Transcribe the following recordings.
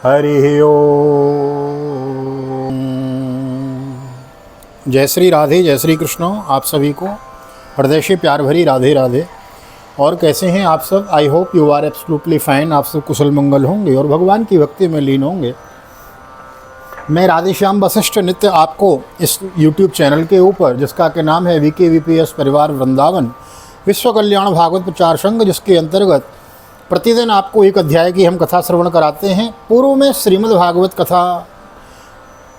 हरि ओम। जय श्री राधे, जय श्री कृष्ण। आप सभी को हृदय से प्यार भरी राधे राधे। और कैसे हैं आप सब? I hope you are absolutely fine. आप सब कुशल मंगल होंगे और भगवान की भक्ति में लीन होंगे। मैं राधेश्याम वशिष्ठ नित्य आपको इस YouTube चैनल के ऊपर, जिसका के नाम है VKVPS परिवार वृंदावन विश्व कल्याण भागवत प्रचार संघ, जिसके अंतर्गत प्रतिदिन आपको एक अध्याय की हम कथा श्रवण कराते हैं। पूर्व में श्रीमद् भागवत कथा,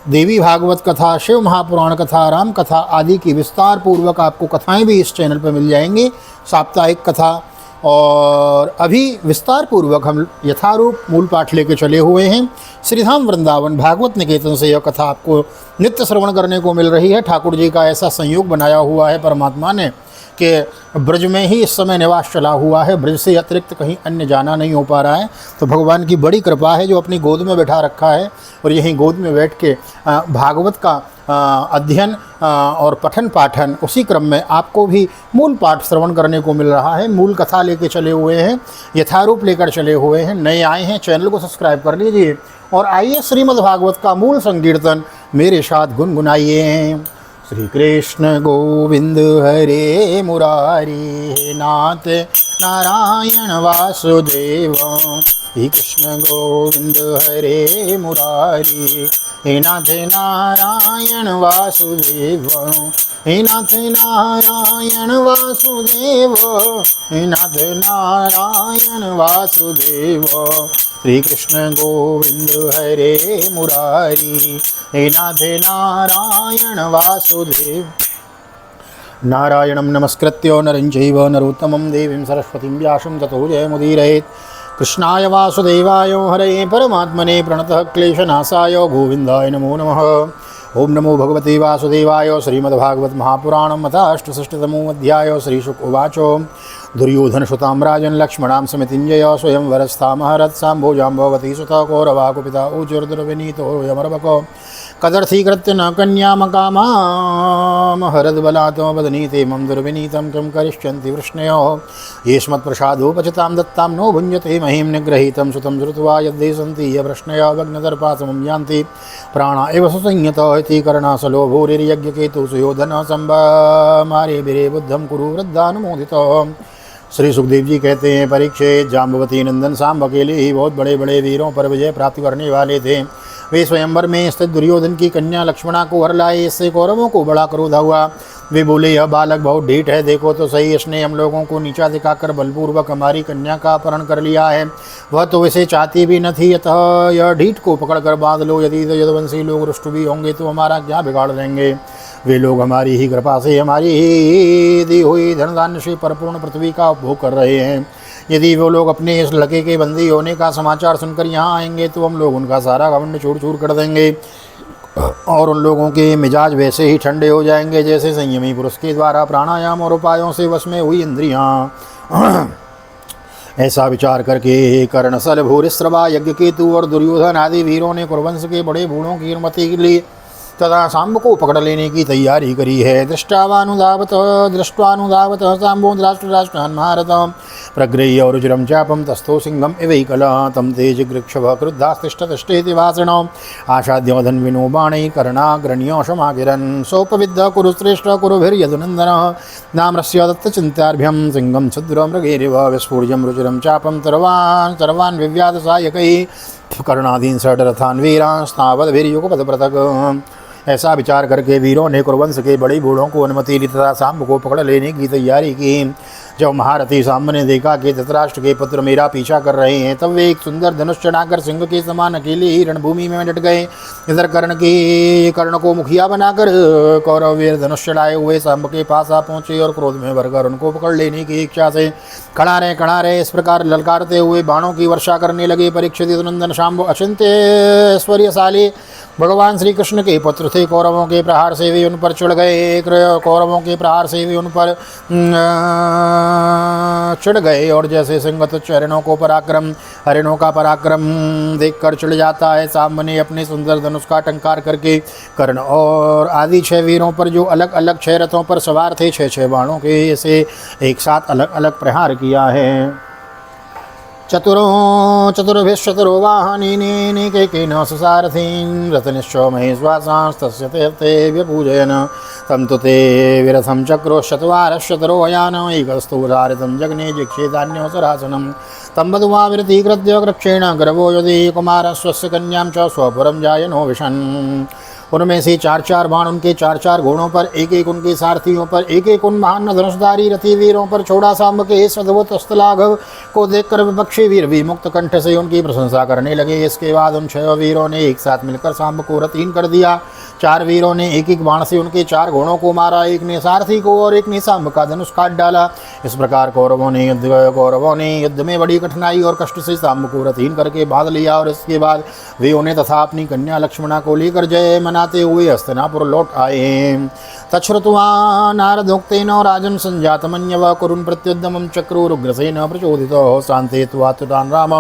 देवी भागवत कथा, शिव महापुराण कथा, राम कथा आदि की विस्तार पूर्वक आपको कथाएं भी इस चैनल पर मिल जाएंगी, साप्ताहिक कथा। और अभी विस्तार पूर्वक हम यथारूप मूल पाठ लेके चले हुए हैं। श्रीधाम वृंदावन भागवत निकेतन से यह कथा आपको नित्य श्रवण करने को मिल रही है। ठाकुर जी का ऐसा संयोग बनाया हुआ है परमात्मा ने कि ब्रज में ही इस समय निवास चला हुआ है। ब्रज से अतिरिक्त कहीं अन्य जाना नहीं हो पा रहा है। तो भगवान की बड़ी कृपा है जो अपनी गोद में बैठा रखा है और यहीं गोद में बैठ के भागवत का अध्ययन और पठन पाठन, उसी क्रम में आपको भी मूल पाठ श्रवण करने को मिल रहा है। मूल कथा लेके चले हुए हैं, यथारूप लेकर चले हुए हैं। नए आए हैं, चैनल को सब्सक्राइब कर लीजिए और आइए श्रीमद् भागवत का मूल संकीर्तन मेरे साथ गुनगुनाइए। श्री कृष्ण गोविंद हरे मुरारी, हे नाथ नारायण वासुदेव। श्री कृष्ण गोविंद हरे मुरारी, हे नाथ नारायण वासुदेव। हे नाथ नारायण वासुदेव, हे नाथ नारायण वासुदेव। श्री कृष्ण गोविंद हरे मुरारी, हे नाथ नारायण वासुदेव। नारायणं नमस्कृत्य नरं चैव नरोत्तमं देवीं सरस्वतीं व्यासं ततो जयमुदीरयेत्। कृष्णाय वासुदेवाय हरये परमात्मने प्रणतः क्लेशनाशाय गोविन्दाय नमो नमः। ओम नमो भगवते वासुदेवाय। श्रीमद्भागवत महापुराणम् अथ अष्टषष्टितमो अध्याय। श्रीशुक उवाच। दुर्योधनसुतां राजन् लक्ष्मणां समितिञ्जय स्वयंवरस्थामहरत् साम्भोजाम्बवती सुतः कौरवाकुपिता ऊर्जुर्दुर्विनीतो यमर्वको कदर्थीकृत्य न कन्यामकामामहरद्बलात् वदनीते मम दुर्विनीतं किं करिष्यन्ति वृष्णयोः। ये स्मत्प्रसादोपचितां दत्तां नो भुञ्जते महीं निगृहीतं सुतं श्रुत्वा यद्दे सन्ति ये वृष्णयो भग्नदर्पासमं यान्ति प्राणा एव सुसंयतः इति कर्णासलोभूरिर्यज्ञकेतु सुयोधनः संभमारे वीरे बुद्धं कुरु वृद्धानुमोदितः। श्री सुखदेव जी कहते हैं, परीक्षित जाम्बवती नंदन सांब अकेले ही बहुत बड़े बड़े वीरों पर विजय प्राप्त करने वाले थे। वे स्वयंवर में स्थित दुर्योधन की कन्या लक्ष्मणा को वर लाए। इससे कौरवों को बड़ा क्रोध हुआ। वे बोले, यह बालक बहुत ढीठ है, देखो तो सही, इसने हम लोगों को नीचा दिखाकर बलपूर्वक हमारी कन्या का अपहरण कर लिया है। वह तो इसे चाहती भी न थी, अतः यह ढीठ को पकड़कर बांध लो। यदि तो यदुवंशी लोग रुष्ट भी होंगे तो हमारा क्या बिगाड़ देंगे। वे लोग हमारी ही कृपा से, हमारी ही दी हुई धनधान्य से परिपूर्ण पृथ्वी का उपभोग कर रहे हैं। यदि वो लोग अपने इस लड़के के बंदी होने का समाचार सुनकर यहाँ आएंगे तो हम लोग उनका सारा घमंड चूर चूर कर देंगे और उन लोगों के मिजाज वैसे ही ठंडे हो जाएंगे जैसे संयमी पुरुष के द्वारा प्राणायाम और उपायों से वश में हुई इंद्रियाँ। ऐसा विचार करके कर्णसल भूरिश्रवा यज्ञकेतु और दुर्योधन आदि वीरों ने कुरुवंश के बड़े बूढ़ों की अनुमति के लिए तथा सांब को पकड़ लेने की तैयारी करी है। दृष्ट्वानुधावत सांबो राष्ट्रान् महारत प्रगृह्य रुचिरं चापं तस्थो सिंहम् इवैकलः तं तेजगृक्षभ क्रुद्धास्तिष्ठतिष्ठेति वासणौ आशाद्य धन्विनो बाणैः कर्णाग्रण्योषमागिरन् सोपविद्ध कुरु श्रेष्ठ कुरुभिर्यदुनन्दनः नाम्रस्य दत्तचिन्त्याभ्यं सिंहं क्षुद्रमृगेरिव विस्फूर्जं रुचिरं चापं सर्वान् विव्याधसायकैः कर्णादीन् षड्रथान् वीरांस्तावद्भिर्युगपदपृथक्। ऐसा विचार करके वीरों ने कुरुवंश के बड़े बूढ़ों को अनुमति दी तथा सांब को पकड़ लेने की तैयारी की। जब महारथी सांब ने देखा कि धृतराष्ट्र के पुत्र मेरा पीछा कर रहे हैं, तब वे एक सुंदर धनुष चढ़ाकर सिंह के समान अकेले ही रणभूमि में डट गए। इधर कर्ण को मुखिया बनाकर कौरव वीर धनुष चढ़ाए हुए सांब के पास आ पहुंचे और क्रोध में भरकर उनको पकड़ लेने की इच्छा से खड़ा रहे इस प्रकार ललकारते हुए बाणों की वर्षा करने लगे। परीक्षित नंदन सांब अचिंत्य ऐश्वर्यशाली भगवान श्री कृष्ण के पुत्र थे। कौरवों के प्रहार से वे उन पर चढ़ गए और जैसे सिंह तुच्छ हरिणों का पराक्रम देखकर चढ़ जाता है, सांब ने अपने सुंदर धनुष का टंकार करके कर्ण और आदि 6 वीरों पर जो अलग अलग 6 रथों पर सवार थे 6 बाणों के से एक साथ अलग अलग प्रहार किया है। चतुरो चतुर्भिश्चतुरो वाहनीनेकैकेन सुसारथीन् रतनिश्चो महेश्वासांस्तस्य ते व्यपूजयन् तं तु ते विरथं चक्रोश्चत्वारश्चतुरो यानैकस्तूरारितं जग्ने जिक्षेदान्योसरासनं तं वधुवा विरतीकृत्य कृक्षेण गर्भो यदि कुमारस्वस्य कन्यां च स्वपुरं जायनो विशन्। उनमें से चार चार बाण उनके चार चार घोड़ों पर, एक एक उनके सारथियों पर, एक एक उन महान धनुषधारी रथी वीरों पर छोड़ा सांब के इस अद्भुत अस्तलाघव को देखकर विपक्षी वीर भी मुक्त कंठ से उनकी प्रशंसा करने लगे। इसके बाद उन 6 वीरों ने एक साथ मिलकर सांब को रथहीन कर दिया। 4 वीरों ने एक एक बाण से उनके 4 घोड़ों को मारा, एक ने सारथी को और एक ने सांब का धनुष काट डाला। इस प्रकार कौरवों ने युद्ध में बड़ी कठिनाई और कष्ट से सांब को रथहीन करके बांध लिया और इसके बाद वे उन्हें तथा अपनी कन्या लक्ष्मणा को लेकर जय मनाते हुए हस्तिनापुर लौट आए। तच्छ्रुत्वा नारदोक्तेन राजन् संजातमन्यव कुरुन् प्रत्युद्यमं चक्रुरुग्रसेन प्रचोदितो शान्तित्वात्तान् राम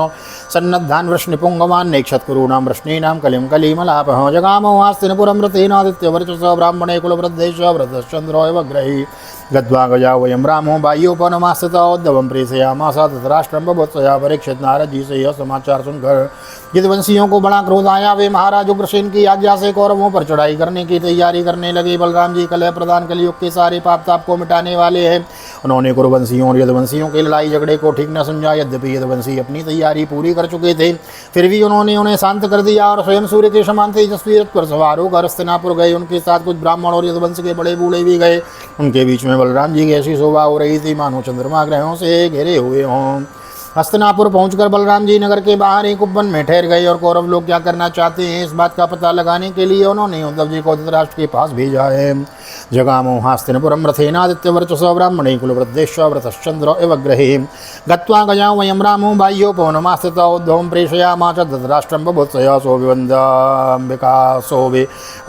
सन्नद्धान् वृष्णिपुङ्गवान् नैक्षत्कुरूणां वृष्णीनां कलिं कलिमलापः जगामो हस्तिनपुरं रथेनादित्यवर्चसो ब्राह्मणे कुलवृद्धेश व्रतश्चन्द्रो एव ग्रही गत्वा गजा वयं रामो बाह्योपनमास्थितोद्धवं प्रेषयामास धृतराष्ट्रं बभूत्सया। परीक्षित नारद जी से यह समाचार सुनकर यदुवंशियों को बड़ा क्रोध आया। वे महाराज उग्रसेन की आज्ञा से कौरवों पर चढ़ाई करने की तैयारी करने लगे। बलराम जी कलह प्रदान कलयुग के सारे पाप ताप को मिटाने वाले हैं। उन्होंने कुरुवंशियों और यदुवंशियों के लड़ाई झगड़े को ठीक न समझा। यद्यपि यदुवंशी अपनी तैयारी पूरी कर चुके थे, फिर भी उन्होंने उन्हें शांत कर दिया और स्वयं सूर्य के समान तेजस्वी रथ पर सवार होकर हस्तिनापुर गए। उनके साथ कुछ ब्राह्मण और यदुवंश के बड़े बूढ़े भी गए। उनके बीच में बलराम जी की ऐसी शोभा हो रही थी मानो चंद्रमा ग्रहों से घिरे हुए हों। हस्तिनापुर पहुंचकर बलराम जी नगर के बाहर एक उपवन में ठहर गए और कौरव लोग क्या करना चाहते हैं इस बात का पता लगाने के लिए उन्होंने उद्धव जी को धृतराष्ट्र के पास भेजा है। जगामो हस्तिनपुरं रथेनादित्यवर्चसो ब्राह्मणे कुलवृद्धेश्च व्रतश्चन्द्रो इव ग्रहे गत्वा गजा वयं रामो बाह्योपवनमास्थितो उद्धवं प्रेषयामास धृतराष्ट्रं बभूत्सया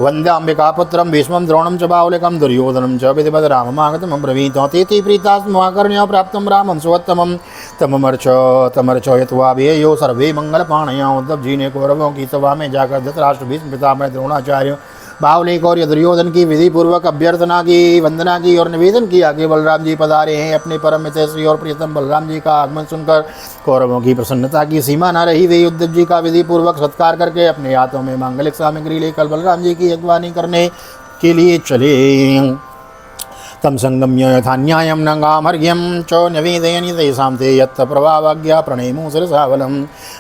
वन्द्याम्बिकापुत्रं भीष्मं द्रोणं च बाहुलिकं दुर्योधनं च विधिवत् राममागतमब्रवीत तेति प्रीतास्माकर्ण्य प्राप्तं रामं सुवत्तमं तमर्च यत्वाभियो सर्वे मंगलपाणया। उद्धव जी ने कौरवों की सभा में जाकर धृतराष्ट्र भीष्म पितामह द्रोणाचार्य बाहुलिक और दुर्योधन की विधि पूर्वक अभ्यर्थना की, वंदना की और निवेदन किया कि बलराम जी पधारे हैं। अपने परम मितेश्री और प्रियतम बलराम जी का आगमन सुनकर कौरवों की प्रसन्नता की सीमा न रही। वे उद्धव जी का विधि पूर्वक सत्कार करके अपने हाथों में मांगलिक सामग्री लेकर बलराम जी की अगवानी करने के लिए चले। तम संगम्य यथान्यायं नंगामर्घ्यं च निवेदयनि तेषां ते यत्त प्रभावाज्ञा प्रणेमो शिरसावलं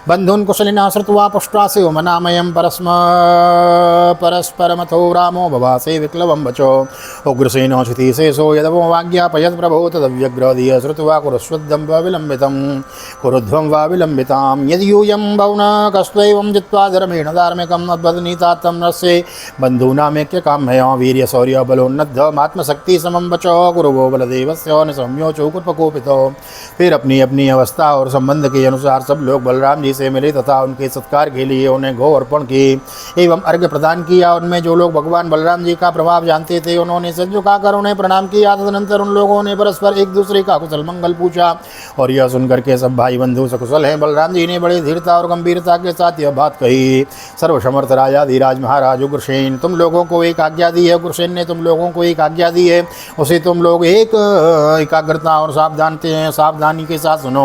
बन्धून् कुशलिना श्रुत्वा पुष्ट्रास्य मनामयं परस्परमथो रामो भवासे विक्लवं वचो उग्रसेनो क्षितिशेषो यदवो वाज्ञापयत् प्रभो तदव्यग्रधिय श्रुत्वा कुरुष्वद्दं वा विलम्बितं कुरुध्वं वा विलम्बितां यदि यूयं भौनकस्त्वैवं जित्वा धर्मेण धार्मिकम् अद्वदनीतात्तं नस्य बन्धूनामेक्यकाम्यया वीर्यशौर्य बलोन्नद्धमात्मशक्ति समं बचो गुरुवो बलदेवस्य निसम्यो चौकुर्पकोपितो। फिर अपनी अपनी अवस्था और संबंध के अनुसार सब लोग बलराम जी से मिले तथा उनके सत्कार के लिए उन्हें गौ अर्पण की एवं अर्घ्य प्रदान किया। उनमें जो लोग भगवान बलराम जी का प्रभाव जानते थे उन्होंने सिर झुकाकर उन्हें प्रणाम किया। तदनंतर उन लोगों ने परस्पर एक दूसरे का कुशल मंगल पूछा और यह सुनकर के सब भाई बंधु सकुशल हैं। बलराम जी ने बड़ी धीरता और गंभीरता के साथ यह बात कही। सर्वसमर्थ राजा धीराज महाराज उग्रसेन, तुम लोगों को एक आज्ञा दी है। उग्रसेन ने तुम लोगों को एक आज्ञा दी है, उसे तुम लोग एकाग्रता और सावधानी के साथ सुनो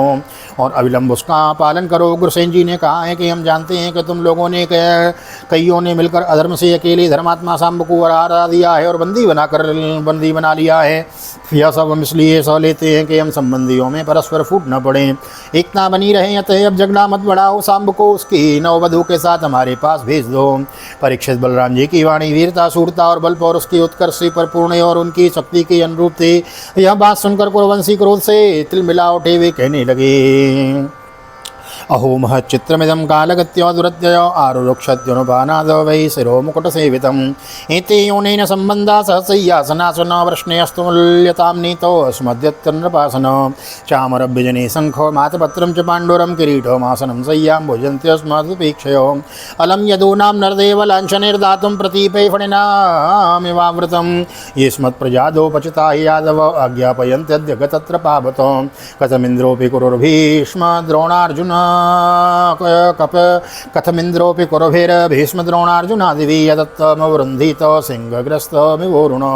और अविलंब उसका पालन करो। उग्रसेन जी ने कहा है कि हम जानते हैं कि तुम लोगों ने कईयों ने मिलकर अधर्म से अकेले धर्मात्मा सांब को हरा दिया है और बंदी बना लिया है। यह सब हम इसलिए सह लेते हैं कि हम संबंधियों में परस्पर फूट न पड़े, एकता बनी रहे। अतः अब झगड़ा मत बढ़ाओ, सांब को उसकी नववधू के साथ हमारे पास भेज दो। परीक्षित बलराम जी की वाणी वीरता, शूरता और बल पर उसकी उत्कर्ष से परिपूर्ण और उनकी शक्ति के अनुरूप थी। यह बात सुनकर कुरुवंशी क्रोध से तिलमिला उठे। वे कहने लगे, अहो महच्चित्रमिदं कालगत्यो दुरत्ययो आरुरुक्षत्युनुपानाद वै शिरो मुकुटसेवितम् एते योनेन सम्बन्धा सहसय्यासनासन वृष्णेऽस्तुल्यतां नीतो अस्मद्यत्तन्नपासन चामरभ्यजने शङ्खो मातपत्रं च पाण्डुरं किरीटमासनं सय्यां भोजन्त्यस्मदुपेक्षयो अलं यदूनां नरदेव लाञ्छनैर्दातुं प्रतीपे फणिनामिवावृतं ये स्मत्प्रजादोपचिता यादव आज्ञापयन्त्यद्य गतत्र पावतो कथमिन्द्रोऽपि कुरुर्भीष्म द्रोणार्जुन कप कथमिंद्रोऽपि कुरुभिर भीष्म द्रोणार्जुनादिभिः यदत्तमवरुन्धित सिंहग्रस्तमिवोरुणः।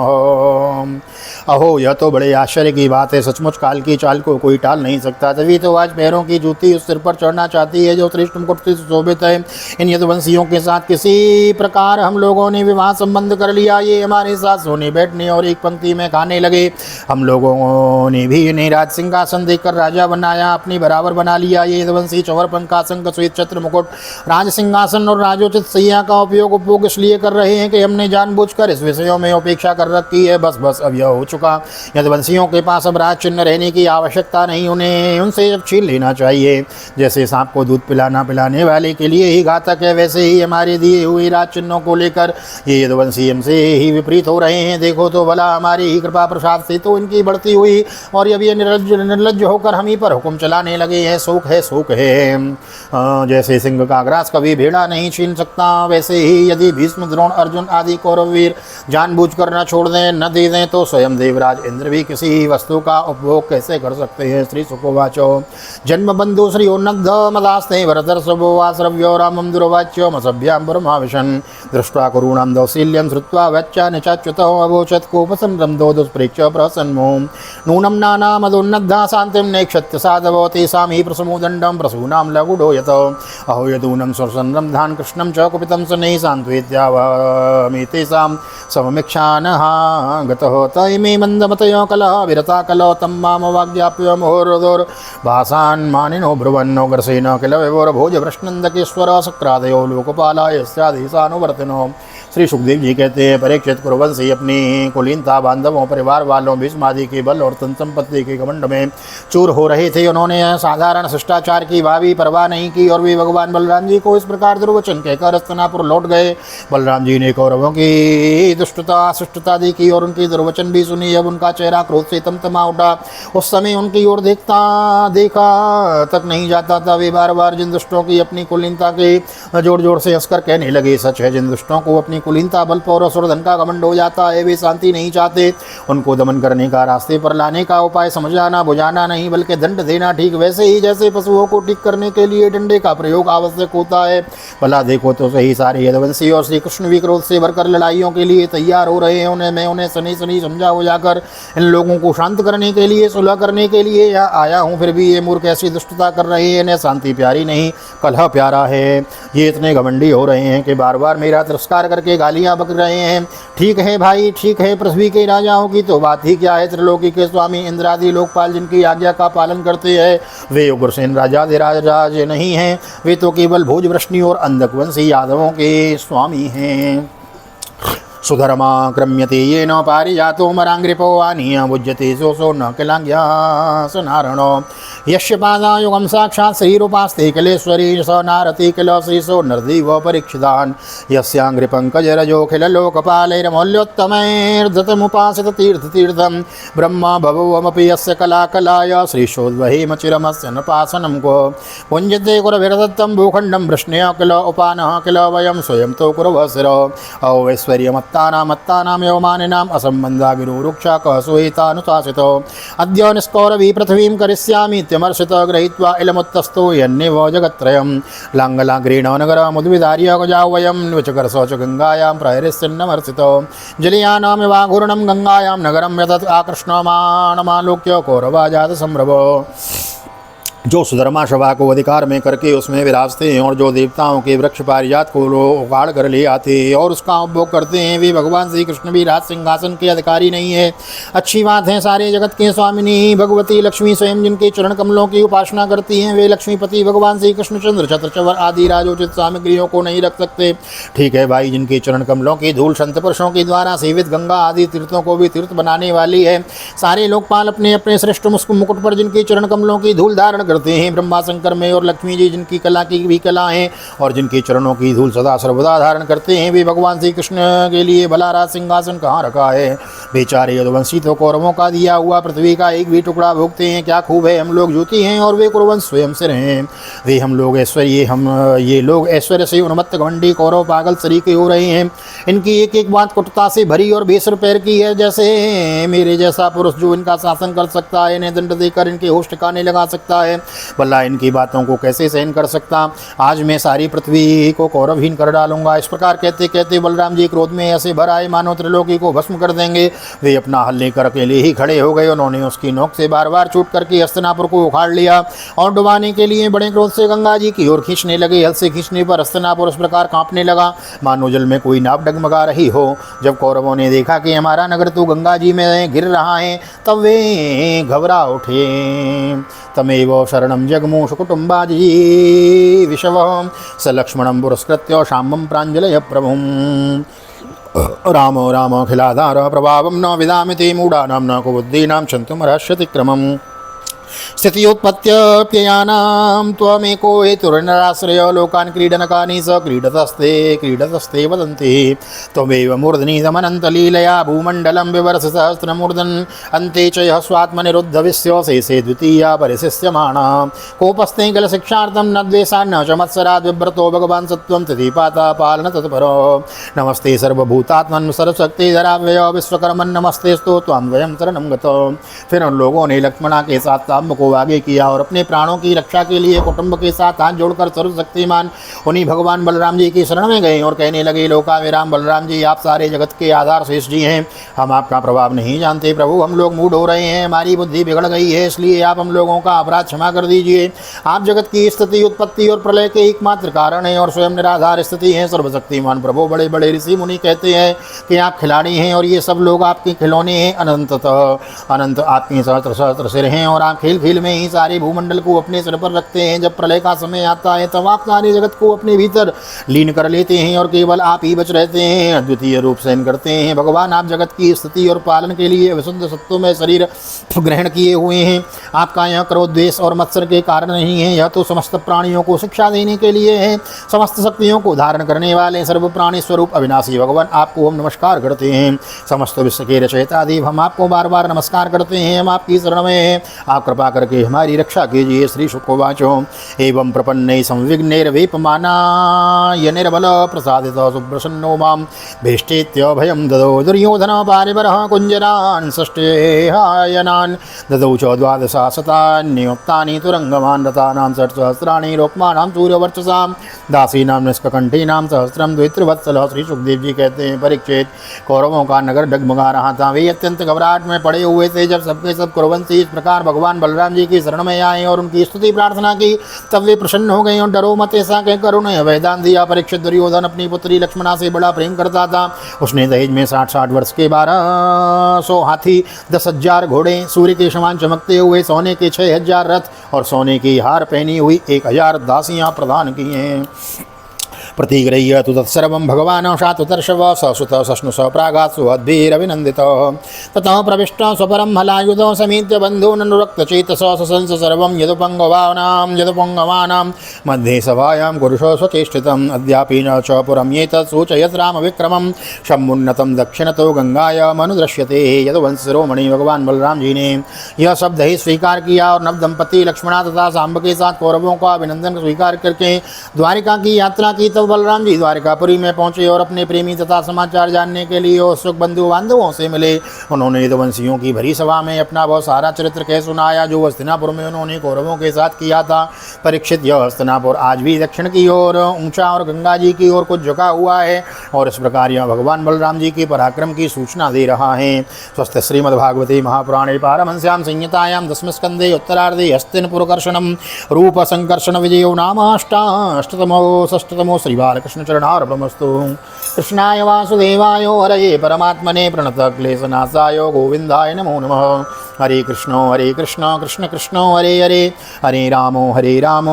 अहो यह तो बड़े आश्चर्य की बात है, सचमुच काल की चाल को कोई टाल नहीं सकता। तभी तो आज पैरों की जूती उस सिर पर चढ़ना चाहती है जो श्रेष्ठ मुकुट से सुशोभित है। इन यदुवंशियों के साथ किसी प्रकार हम लोगों ने विवाह संबंध कर लिया, ये हमारे साथ सोने बैठने और एक पंक्ति में खाने लगे। हम लोगों ने भी इन्हें राज सिंहासन देकर राजा बनाया, अपनी बराबर बना लिया। ये यदुवंशी चंवर पंखासन श्वेत छत्र मुकुट राज सिंहासन और राजोचित सैया का उपयोग इसलिए कर रहे हैं कि हमने जानबूझकर इस विषयों में उपेक्षा कर रखी है। बस अब यह हो चुका। यदुवंशियों के पास अब राज चिन्ह रहने की आवश्यकता नहीं, उन्हें उनसे अब छीन लेना चाहिए। जैसे सांप को दूध पिलाने वाले के लिए ही घातक है, वैसे ही हमारे दिए हुए राज चिन्हों को लेकर ये यदुवंशी हमसे ही विपरीत हो रहे हैं। देखो तो भला, हमारी ही कृपा प्रसाद से तो इनकी बढ़ती हुई और अब ये निर्लज्ज होकर हम ही पर हुक्म चलाने लगे हैं। शोक है। जैसे सिंह का ग्रास कभी भेड़ा नहीं छीन सकता, वैसे ही यदि भीष्म द्रोण अर्जुन आदि कौरववीर जानबूझकर न छोड़ दें न दे दें तो स्वयं देवराज इंद्र भी किसी वस्तु का उपभोग कैसे कर सकते हैं। श्री सुकोवाचो जन्म बंधु श्री उन्नद्ध मदास्ते भरतर्षभोवाश्रव्यो रामं दुर्वाच्यो मसभ्यां परमाविशन दृष्ट्वा करुणां दौशील्यं श्रुत्वा वच्चान चाच्युतो अवोचत् कोपसंरं दो दुष्प्रेक्ष्य प्रसन्मो नूनं नानामदुन्नद्धा शान्तिं नैक्षत्य साधवो तेषां हि प्रसमोदण्डं प्रसूनां लघुडो यतो अहो यदूनं सुरसन्रं धान् कृष्णं च कुपितं सनैः सान्त्वेत्यावमेतेषां सममीक्षानः गतः तैमे मन्दमतयो कलः विरता कलौ तं मामवाग्याप्य मुहुर्दोर् भासान् मानिनो ब्रुवन्नो ग्रसेन किल विवोरभोजवृष्णन्दकेश्वर सक्रादयो लोकपालाय स्यादेशानुवर्तिनो। श्री सुखदेव जी कहते हैं, परीक्षित कुरुवंशी अपनी कुलीनता, बांधवों, परिवार वालों, भीष्मादि के बल और धन संपत्ति के घमंड में चूर हो रहे थे। उन्होंने साधारण शिष्टाचार की भावी परवाह नहीं की और वे भगवान बलराम जी को इस प्रकार दुर्वचन कहकर हस्तिनापुर लौट गए। बलराम जी ने कौरवों की दुष्टता शिष्टता देखी और उनकी दुर्वचन भी सुनी। अब उनका चेहरा क्रोध से तमतमा उठा। उस समय उनकी ओर देखा तक नहीं जाता था। वे बार बार जिन दुष्टों की अपनी कुलीनता के जोर जोर से हंसकर कहने लगे, सच है, जिन दुष्टों को अपनी कुलीनता, बल, पौरुष और धन का घमंड हो जाता है वे शांति नहीं चाहते। उनको दमन करने का, रास्ते पर लाने का उपाय समझाना बुझाना नहीं बल्कि दंड देना ठीक वैसे ही जैसे पशुओं को ठीक करने के लिए डंडे का प्रयोग आवश्यक होता है। भला देखो तो सही, सारे यदुवंशी और श्री कृष्ण भी क्रोध से भरकर लड़ाइयों के लिए तैयार हो रहे हैं। मैं उन्हें सनी समझा हो जाकर इन लोगों को शांत करने के लिए, सुलह करने के लिए यहाँ आया हूँ। फिर भी ये मूर्ख ऐसी दुष्टता कर रहे हैं। इन्हें शांति प्यारी नहीं, कलह प्यारा है। ये इतने घमंडी हो रहे हैं कि बार बार मेरा तिरस्कार करके गालियाँ बक रहे हैं। ठीक है भाई, ठीक है, पृथ्वी के राजाओं की तो बात ही क्या है। त्रिलोकी के स्वामी इंद्रादि लोकपाल जिनकी आज्ञा का पालन करते हैं वे उग्रसेन राजाधिराज नहीं हैं। वे तो केवल भोजवृष्णि और अंधकवंशी यादवों के स्वामी हैं। सुधर्मा क्रम्यते येन पारिजातो मरांग्रिपो आनीय भुज्यते सोऽसो न किलाङ्ग्यासनारणो यस्य पादायुगं साक्षात् श्रीरूपास्ते किलेश्वरी स नारति किल श्रीसो नरदेव परीक्षितान् यस्याङ्घ्रिपङ्कजरजोखिललोकपालैर्मौल्योत्तमैर्धतमुपासित तीर्थं ब्रह्म भवमपि यस्य कलाकलाय श्रीशोद्वहेमचिरमस्य नपासनं को पुञ्जते कुरभिरदत्तं भूखण्डं वृष्ण्य किल उपानः किल वयं स्वयं तो कुरवशिर औश्वर्यमत्तानां यवमानिनाम् असम्बन्धा गिरुरुक्षा कः सुहितानुशासितो अद्य निष्कौरवी पृथ्वीं करिष्यामि इत्यमर्षित गृहीत्वा इलमुत्तस्थो यन्नेव जगत्त्रयं लाङ्गलाग्रेण नगरमुद्विधार्य गजाव वयं निवचकरसो च गङ्गायां प्रहरिष्यन्नमर्षितो जलयानामिवाघूर्णं गङ्गायां नगरं यतत् आकृष्णमाणमालोक्य कौरवा जातसंभ्रमो। जो सुधर्मा सभा को अधिकार में करके उसमें विराजते हैं और जो देवताओं के वृक्ष पारिजात को उखाड़ कर ले आते हैं और उसका उपभोग करते हैं, वे भगवान श्री कृष्ण भी राज सिंहासन के अधिकारी नहीं है। अच्छी बात है, सारे जगत के स्वामिनी भगवती लक्ष्मी स्वयं जिनके चरण कमलों की उपासना करती हैं वे लक्ष्मीपति भगवान श्री कृष्णचंद्र छत्रचवर आदि राजोचित सामग्रियों को नहीं रख सकते। ठीक है भाई, जिनके चरण कमलों की धूल संत पुरुषों के द्वारा सेवित गंगा आदि तीर्थों को भी तीर्थ बनाने वाली है। सारे लोकपाल अपने अपने श्रेष्ठ मुकुट पर जिनके चरण कमलों की धूल धारण करते हैं, ब्रह्मा शंकर में और लक्ष्मी जी जिनकी कला की भी कला है और जिनके चरणों की धूल सदा सर्वदा धारण करते हैं, वे भगवान श्री कृष्ण के लिए भला राज सिंहासन कहाँ रखा है। बेचारे यदुवंशी तो कौरवों का दिया हुआ पृथ्वी का एक भी टुकड़ा भोगते हैं, क्या खूब है हम लोग ज्योति हैं और वे कुरुवंश स्वयं से रहें। वे हम लोग ऐश्वर्य ये लोग ऐश्वर्य से उन्मत्त घमंडी कौरव पागल तरीके हो रहे हैं। इनकी एक एक बात कुटता से भरी और बेसर पैर की है। जैसे मेरे जैसा पुरुष जो इनका शासन कर सकता है, इन्हें दंड देकर इनके होश ठिकाने लगा सकता है, भला इनकी बातों को कैसे सहन कर सकता। आज मैं सारी पृथ्वी को कौरवहीन कर डालूंगा। इस प्रकार कहते कहते बलराम जी क्रोध में ऐसे भर आए मानो त्रिलोकी को भस्म कर देंगे। वे अपना हल लेकर अकेले ही खड़े हो गए। उन्होंने उसकी नोक से बार बार चूट करके हस्तिनापुर को उखाड़ लिया और डुबाने के लिए बड़े क्रोध से गंगा जी की ओर खींचने लगे। हल से खींचने पर हस्तिनापुर इस प्रकार कांपने लगा मानो जल में कोई नाव डगमगा रही हो। जब कौरवों ने देखा कि हमारा नगर तो गंगा जी में गिर रहा है, तब वे घबरा उठे। तमेव शरणं जगमुष कुटुम्बाजी विशव स लक्ष्मणं पुरस्कृत्य शाम्बं प्राञ्जलय प्रभुं। रामो रामोऽखिलाधार प्रभावं न विदामिते मूढानां न कुबुद्धीनां क्षन्तुमर्हष्यति क्रमम्। स्थितियोत्पत्त्यप्ययानां त्वमेको हेतुर्नराश्रय लोकान् क्रीडनकानि स क्रीडतस्ते वदन्ति। त्वमेव मूर्धनि समनन्तलीलया भूमण्डलं विवर्ष सहस्रमूर्धन् अन्ते च यः स्वात्मनिरुद्धविस्य शेषे द्वितीया परिशिष्यमाणा। कोपस्ते किलशिक्षार्थं न द्वेषान्न च मत्सराद् विव्रतो भगवान् सत्त्वं तिथिपाता पालन तत्परो। नमस्ते सर्वभूतात्मन् सर्वशक्तिधराव्यय विश्वकर्मन् नमस्तेस्तु त्वां वयं शरणं गतो। फिर उन लोगों ने लक्ष्मणा के साथ को आगे किया और अपने प्राणों की रक्षा के लिए कुटुंब के साथ हाथ जोड़कर सर्वशक्तिमान उन्हीं भगवान बलराम जी की शरण में गए और कहने लगे, लोकाविराम बलराम जी, आप सारे जगत के आधार शेष जी हैं। हम आपका प्रभाव नहीं जानते प्रभु, हम लोग मूढ़ हो रहे हैं, हमारी बुद्धि बिगड़ गई है, इसलिए आप हम लोगों का अपराध क्षमा कर दीजिए। आप जगत की स्थिति, उत्पत्ति और प्रलय के एकमात्र कारण हैं और स्वयं निराधार स्थिति हैं। सर्वशक्तिमान प्रभु, बड़े बड़े ऋषि मुनि कहते हैं कि आप खिलाड़ी हैं और ये सब लोग आपके खिलौने हैं। अनंत आपके सहस्त्र सहस्त्र सिर हैं और आप खेल खेल में ही सारे भूमंडल को अपने सिर पर रखते हैं। जब प्रलय का समय आता है तब आप सारे जगत को अपने भीतर लीन कर लेते हैं और केवल आप ही बच रहते हैं, अद्वितीय रूप सहन करते हैं। भगवान, आप जगत की स्थिति और पालन के लिए विशुद्ध सत्व में शरीर ग्रहण किए हुए हैं। आपका यह क्रोध, द्वेष और मत्सर के कारण नहीं है, यह तो समस्त प्राणियों को शिक्षा देने के लिए है। समस्त शक्तियों को धारण करने वाले सर्व प्राणी स्वरूप अविनाशी भगवान, आपको हम नमस्कार करते हैं। समस्त विश्व के रचयिता देव, हम आपको बार बार नमस्कार करते हैं। हम आपकी शरण में हैं, आप कृपा करके हमारी रक्षा कीजिए। श्री शुकोवाचो एवं प्रपन्ने संविघ्नैर्विपमानाय निर्बल प्रसादितो सुप्रसन्नो मां भेष्टेत्यभयं ददौ। दुर्योधन पारिबरः कुञ्जरान् षष्ठेहायनान् ददौ च द्वादशाशतान्योक्तानि तुरङ्गमान् रतानां षट्सहस्राणि रोक्माणां सूर्यवर्चसां दासीनां निष्ककण्ठीनां सहस्रं द्वित्रिवत्सलः। श्री सुखदेव जी कहते हैं, परीक्षित, कौरवों का नगर डगमगा रहा था। वे अत्यंत घबराहट में पड़े हुए थे। जब सबके सब कुरुवंशी इस प्रकार भगवान बलराम जी की शरण में आए और उनकी स्तुति प्रार्थना की, तब वे प्रसन्न हो गए और डरो मत ऐसा कहकर उन्हें वरदान दिया। परीक्षित, दुर्योधन अपनी पुत्री लक्ष्मणा से बड़ा प्रेम करता था। उसने दहेज में 60 वर्ष के 1200 हाथी, 10,000 घोड़े, सूर्य के समान चमकते हुए सोने के 6,000 रथ और सोने की हार पहनी हुई 1,000 दासियां प्रदान की हैं। प्रतिगृह्य तु तत्सर्वं भगवान् शातुतर्षभ ससुत सष्णुष प्रागात् सुहद्भिरभिनन्दितः। ततः प्रविष्टः स्वपरं हलायुधो समेत्य बन्धूननुरक्तचेतसः सशंस सर्वं यदुपङ्गवानां मध्ये सभायां पुरुषो स्वचेष्टितम्। अद्यापि न च पुरं एतत् सूचयत् रामविक्रमं समुन्नतं दक्षिणतो गंगायाम् अनुदृश्यते। यदुवंशशिरोमणि भगवान बलराम जी ने यह शब्द ही स्वीकार किया और नवदंपति लक्ष्मणा तथा सांब के साथ कौरवों का अभिनंदन स्वीकार करके द्वारिका की यात्रा की। तब बलराम जी द्वारिकापुरी में पहुंचे और अपने प्रेमी तथा समाचार जानने के लिए उत्सुक बंधु बांधवों से मिले। उन्होंने यदुवंशियों की भरी सभा में अपना वह सारा चरित्र कह सुनाया जो हस्तिनापुर में उन्होंने कौरवों के साथ किया था। परीक्षित, यह हस्तिनापुर आज भी दक्षिण की ओर ऊंचा और गंगा जी की ओर कुछ झुका हुआ है और इस प्रकार यह भगवान बलराम जी के पराक्रम की सूचना दे रहा है। स्वस्थ श्रीमद्भागवते महापुराणे पारमहंस्यां संहितायां 10वें स्कंदे उत्तरार्धे हस्तिनपुरकर्षणं रूप संकर्षण विजयो नाम षष्ठतमो श्री बालकृष्ण चरणार्पणमस्तु। कृष्णाय वासुदेवाय हरये परमात्मने प्रणतक्लेशनाशाय गोविंदाय नमो नमः। हरे कृष्ण कृष्ण कृष्ण हरे हरे, हरे राम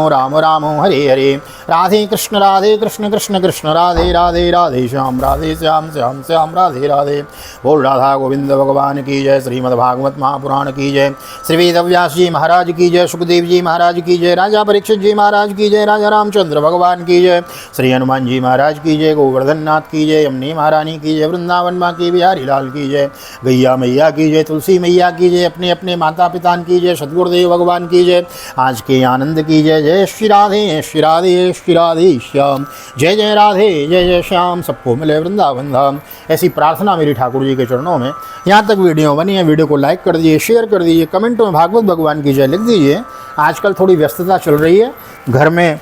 राम राम हरे हरे। राधे कृष्ण कृष्ण कृष्ण राधे राधे, राधे श्याम श्याम श्याम राधे राधे। बोल राधा गोविंद भगवान की जय। श्रीमद्भागवत महापुराण की जय। श्री वेदव्यास जी महाराज की जय। सुखदेव जी महाराज की जय। राजा परीक्षित जी महाराज की जय। राजा रामचंद्र भगवान की जय। श्री हनुमान जी महाराज की जय। गोवर्धन नाथ की जय। यमुनी महारानी की जय। वृंदावन माँ की बिहारी लाल की जय। गैया मैया की जय। तुलसी मैया की जय। अपने अपने माता पिता की जय। सद्गुरुदेव भगवान की जय। आज के आनंद की जय। जय श्री राधे श्री राधे श्री राधे श्याम। जय जय राधे जय जय श्याम। सबको मिले वृंदावन धाम। ऐसी प्रार्थना मेरी ठाकुर जी के चरणों में। यहाँ तक वीडियो बनी है, वीडियो को लाइक कर दीजिए, शेयर कर दीजिए, कमेंटों में भागवत भगवान की जय लिख दीजिए। आजकल थोड़ी व्यस्तता चल रही है, घर में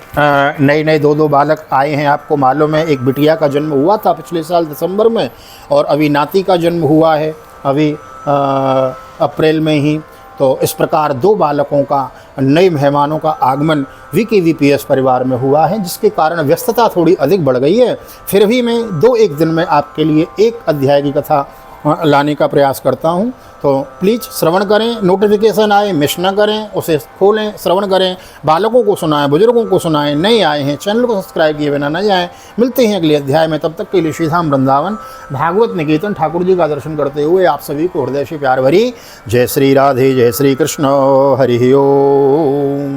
नए नए दो बालक आए हैं। आपको मालूम है, एक बिटिया का जन्म हुआ था पिछले साल दिसंबर में, और अभी नाती का जन्म हुआ है अभी अप्रैल में ही। तो इस प्रकार 2 बालकों का, नए मेहमानों का आगमन VKVPS परिवार में हुआ है, जिसके कारण व्यस्तता थोड़ी अधिक बढ़ गई है। फिर भी मैं 2-1 दिन में आपके लिए एक अध्याय की कथा लाने का प्रयास करता हूं। तो प्लीज़ श्रवण करें, नोटिफिकेशन आए मिस न करें, उसे खोलें, श्रवण करें, बालकों को सुनाएं, बुजुर्गों को सुनाएं। नए आए हैं चैनल को सब्सक्राइब किए बिना न जाएं। मिलते हैं अगले अध्याय में, तब तक के लिए श्रीधाम वृंदावन भागवत निकेतन ठाकुर जी का दर्शन करते हुए आप सभी को हृदय से प्यार भरी जय श्री राधे, जय श्री कृष्ण, हरि ओम।